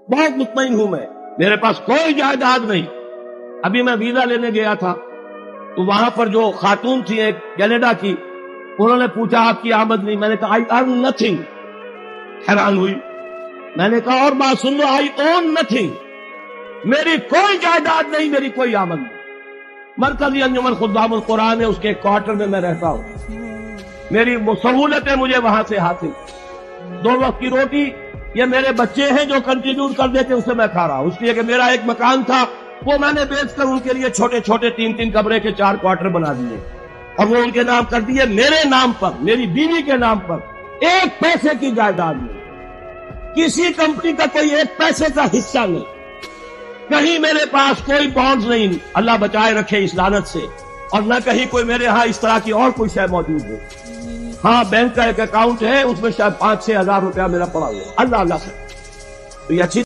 بہت مطمئن ہوں میں، میرے پاس کوئی جائیداد نہیں۔ ابھی میں ویزا لینے گیا تھا تو وہاں پر جو خاتون تھی ایک کینیڈا کی، انہوں نے پوچھا آپ کی آمد نہیں، میں نے کہا آئی ارن نتھنگ، حیران ہوئی۔ میں نے کہا اور بات سن لو، آئی اون نتھنگ، میری کوئی جائیداد نہیں، میری کوئی آمد نہیں۔ مرکزی انجمن خدام القرآن ہے، اس کے کوارٹر میں میں رہتا ہوں، میری سہولتیں مجھے وہاں سے حاصل، 2 وقت کی روٹی یہ میرے بچے ہیں جو کنٹریبیوٹ کر دیتے، اسے میں کھا رہا ہوں، اس لیے کہ میرا ایک مکان تھا وہ میں نے بیچ کر ان کے لیے چھوٹے چھوٹے 3 کمرے کے 4 کوارٹر بنا دیے اور وہ ان کے نام کر دیے، میرے نام پر، میری بیوی کے نام پر 1 پیسے کی جائیداد نہیں، کسی کمپنی کا کوئی 1 پیسے کا حصہ نہیں، کہیں میرے پاس کوئی بانڈز نہیں، اللہ بچائے رکھے اس لعنت سے، اور نہ کہیں کوئی میرے ہاں اس طرح کی اور کوئی شے موجود ہے۔ ہاں بینک کا ایک اکاؤنٹ ہے، اس میں شاید 5-6 ہزار روپیہ میرا پڑا ہوا ہے، اللہ سے، تو یہ اچھی